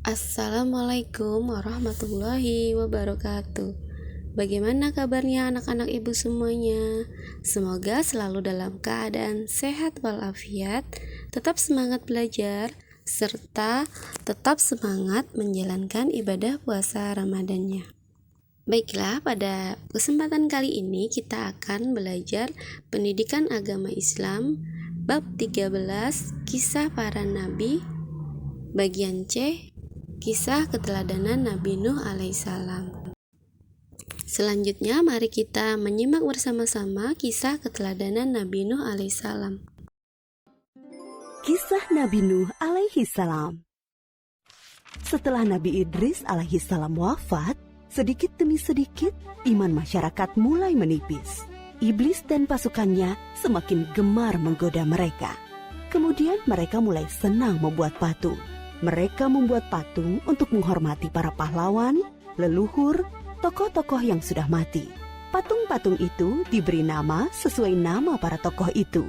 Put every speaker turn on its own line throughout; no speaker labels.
Assalamualaikum warahmatullahi wabarakatuh. Bagaimana kabarnya anak-anak ibu semuanya? Semoga selalu dalam keadaan sehat walafiat, tetap semangat belajar, serta tetap semangat menjalankan ibadah puasa Ramadannya. Baiklah, pada kesempatan kali ini kita akan belajar pendidikan agama Islam bab 13 Kisah Para Nabi, bagian C, Kisah keteladanan Nabi Nuh alaihissalam. Selanjutnya mari kita menyimak bersama-sama kisah keteladanan Nabi Nuh alaihissalam.
Kisah Nabi Nuh alaihissalam. Setelah Nabi Idris alaihissalam wafat, sedikit demi sedikit iman masyarakat mulai menipis. Iblis dan pasukannya semakin gemar menggoda mereka. Kemudian mereka mulai senang membuat patung. Mereka membuat patung untuk menghormati para pahlawan, leluhur, tokoh-tokoh yang sudah mati. Patung-patung itu diberi nama sesuai nama para tokoh itu.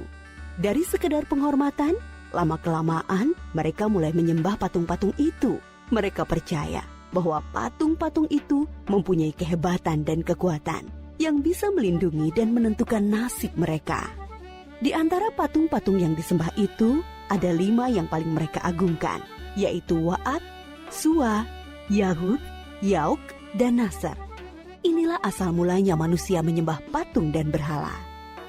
Dari sekedar penghormatan, lama-kelamaan mereka mulai menyembah patung-patung itu. Mereka percaya bahwa patung-patung itu mempunyai kehebatan dan kekuatan yang bisa melindungi dan menentukan nasib mereka. Di antara patung-patung yang disembah itu, ada 5 yang paling mereka agungkan, yaitu Wa'ad, Suwa, Yahud, Yauk, dan Nasr. Inilah asal mulanya manusia menyembah patung dan berhala.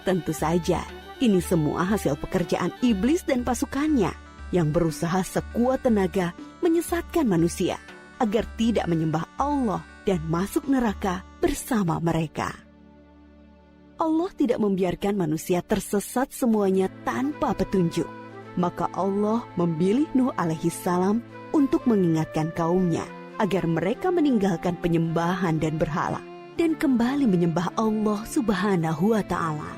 Tentu saja, ini semua hasil pekerjaan iblis dan pasukannya yang berusaha sekuat tenaga menyesatkan manusia agar tidak menyembah Allah dan masuk neraka bersama mereka. Allah tidak membiarkan manusia tersesat semuanya tanpa petunjuk. Maka Allah memilih Nuh alaihissalam untuk mengingatkan kaumnya agar mereka meninggalkan penyembahan dan berhala dan kembali menyembah Allah subhanahu wa ta'ala.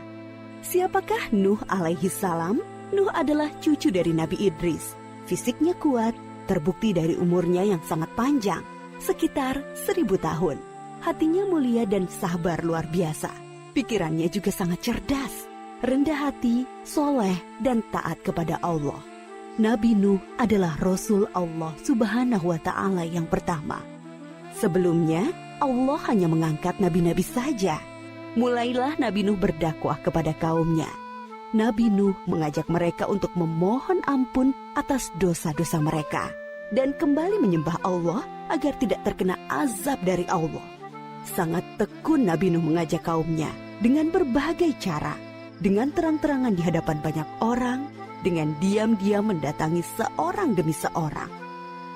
Siapakah Nuh alaihissalam? Nuh adalah cucu dari Nabi Idris. Fisiknya kuat, terbukti dari umurnya yang sangat panjang, sekitar 1000 tahun. Hatinya mulia dan sabar luar biasa. Pikirannya juga sangat cerdas, rendah hati, soleh, dan taat kepada Allah. Nabi Nuh adalah Rasul Allah subhanahu wa ta'ala yang pertama. Sebelumnya, Allah hanya mengangkat nabi-nabi saja. Mulailah Nabi Nuh berdakwah kepada kaumnya. Nabi Nuh mengajak mereka untuk memohon ampun atas dosa-dosa mereka dan kembali menyembah Allah agar tidak terkena azab dari Allah. Sangat tekun Nabi Nuh mengajak kaumnya dengan berbagai cara. Dengan terang-terangan di hadapan banyak orang, dengan diam-diam mendatangi seorang demi seorang.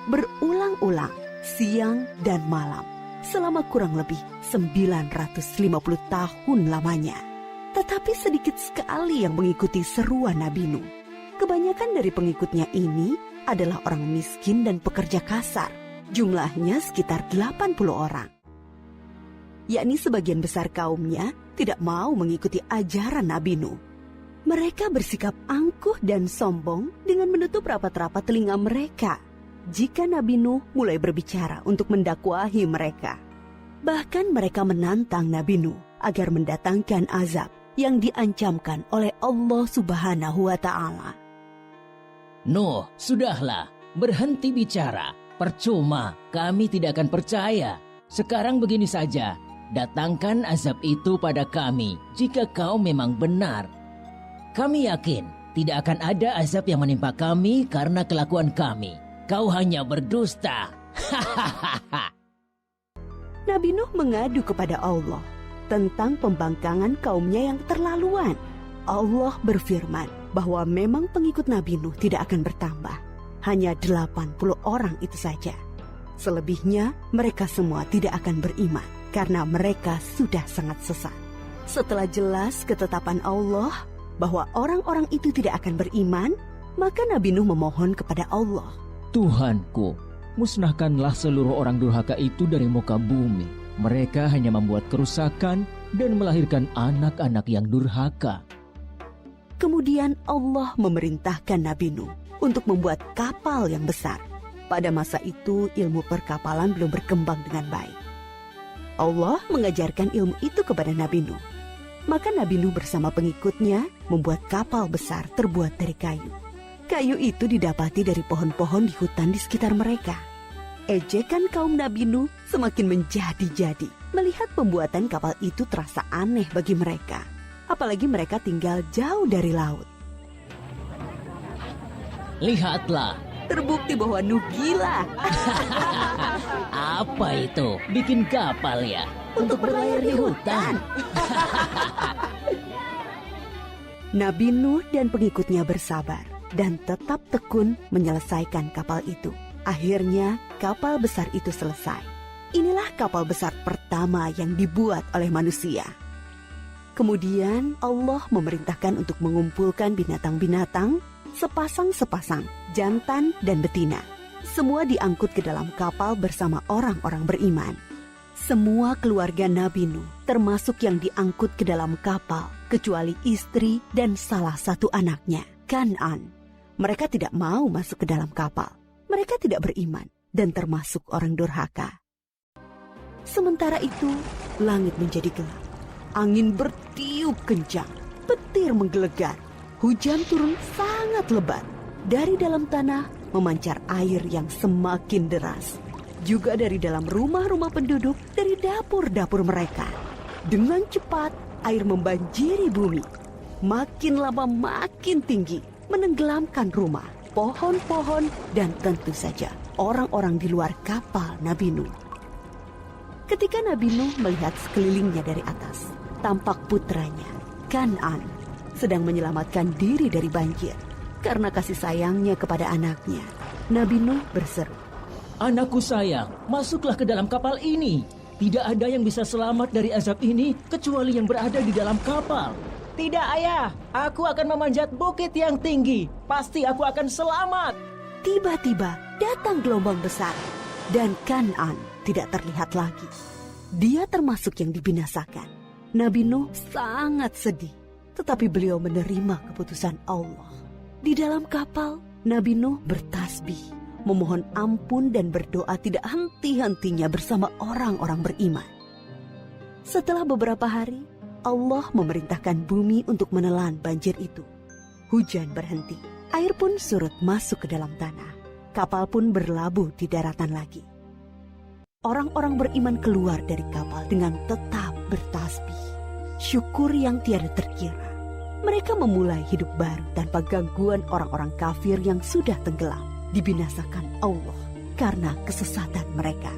Berulang-ulang, siang dan malam, selama kurang lebih 950 tahun lamanya. Tetapi sedikit sekali yang mengikuti seruan Nabi Nuh. Kebanyakan dari pengikutnya ini adalah orang miskin dan pekerja kasar. Jumlahnya sekitar 80 orang. Yakni sebagian besar kaumnya tidak mau mengikuti ajaran Nabi Nuh. Mereka bersikap angkuh dan sombong dengan menutup rapat-rapat telinga mereka jika Nabi Nuh mulai berbicara untuk mendakwahi mereka. Bahkan mereka menantang Nabi Nuh agar mendatangkan azab yang diancamkan oleh Allah subhanahu wa ta'ala.
Nuh, sudahlah, berhenti bicara. Percuma, kami tidak akan percaya. Sekarang begini saja, datangkan azab itu pada kami jika kau memang benar. Kami yakin tidak akan ada azab yang menimpa kami karena kelakuan kami. Kau hanya berdusta.
Nabi Nuh mengadu kepada Allah tentang pembangkangan kaumnya yang terlaluan. Allah berfirman bahwa memang pengikut Nabi Nuh tidak akan bertambah. Hanya 80 orang itu saja. Selebihnya mereka semua tidak akan beriman karena mereka sudah sangat sesat. Setelah jelas ketetapan Allah bahwa orang-orang itu tidak akan beriman, maka Nabi Nuh memohon kepada Allah.
Tuhanku, musnahkanlah seluruh orang durhaka itu dari muka bumi. Mereka hanya membuat kerusakan dan melahirkan anak-anak yang durhaka.
Kemudian Allah memerintahkan Nabi Nuh untuk membuat kapal yang besar. Pada masa itu ilmu perkapalan belum berkembang dengan baik. Allah mengajarkan ilmu itu kepada Nabi Nuh. Maka Nabi Nuh bersama pengikutnya membuat kapal besar terbuat dari kayu. Kayu itu didapati dari pohon-pohon di hutan di sekitar mereka. Ejekan kaum Nabi Nuh semakin menjadi-jadi. Melihat pembuatan kapal itu terasa aneh bagi mereka. Apalagi mereka tinggal jauh dari laut.
Lihatlah,
Terbukti bahwa Nuh gila.
apa itu? Bikin kapal ya?
Untuk berlayar di hutan. Nabi Nuh dan pengikutnya bersabar dan tetap tekun menyelesaikan kapal itu. Akhirnya kapal besar itu selesai. Inilah kapal besar pertama yang dibuat oleh manusia. Kemudian Allah memerintahkan untuk mengumpulkan binatang-binatang sepasang-sepasang, jantan dan betina. Semua diangkut ke dalam kapal bersama orang-orang beriman. Semua keluarga Nabi Nuh, termasuk yang diangkut ke dalam kapal, kecuali istri dan salah satu anaknya, Kan'an. Mereka tidak mau masuk ke dalam kapal. Mereka tidak beriman dan termasuk orang durhaka. Sementara itu, langit menjadi gelap. Angin bertiup kencang, petir menggelegar. Hujan turun sangat lebat. Dari dalam tanah memancar air yang semakin deras. Juga dari dalam rumah-rumah penduduk, dari dapur-dapur mereka. Dengan cepat, air membanjiri bumi. Makin lama makin tinggi, menenggelamkan rumah, pohon-pohon, dan tentu saja orang-orang di luar kapal Nabi Nuh. Ketika Nabi Nuh melihat sekelilingnya dari atas, tampak putranya, Kan'an, sedang menyelamatkan diri dari banjir. Karena kasih sayangnya kepada anaknya, Nabi Nuh berseru,
Anakku sayang, masuklah ke dalam kapal ini. Tidak ada yang bisa selamat dari azab ini kecuali yang berada di dalam kapal. Tidak, ayah. Aku akan memanjat bukit yang tinggi. Pasti aku akan selamat.
Tiba-tiba datang gelombang besar dan Kan'an tidak terlihat lagi. Dia termasuk yang dibinasakan. Nabi Nuh sangat sedih, tetapi beliau menerima keputusan Allah. Di dalam kapal, Nabi Nuh bertasbih, memohon ampun dan berdoa tidak henti-hentinya bersama orang-orang beriman. Setelah beberapa hari, Allah memerintahkan bumi untuk menelan banjir itu. Hujan berhenti, air pun surut masuk ke dalam tanah. Kapal pun berlabuh di daratan lagi. Orang-orang beriman keluar dari kapal dengan tetap bertasbih. Syukur yang tiada terkira. Mereka memulai hidup baru tanpa gangguan orang-orang kafir yang sudah tenggelam. Dibinasakan Allah karena kesesatan mereka.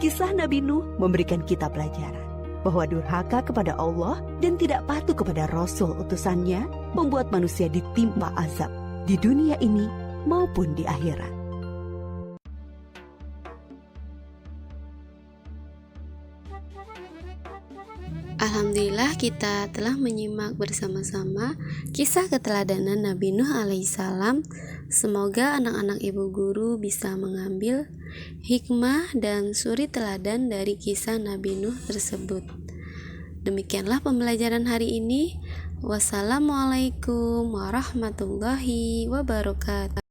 Kisah Nabi Nuh memberikan kita pelajaran bahwa durhaka kepada Allah dan tidak patuh kepada Rasul utusannya membuat manusia ditimpa azab di dunia ini maupun di akhirat.
Alhamdulillah kita telah menyimak bersama-sama kisah keteladanan Nabi Nuh alaihissalam. Semoga anak-anak ibu guru bisa mengambil hikmah dan suri teladan dari kisah Nabi Nuh tersebut. Demikianlah pembelajaran hari ini. Wassalamualaikum warahmatullahi wabarakatuh.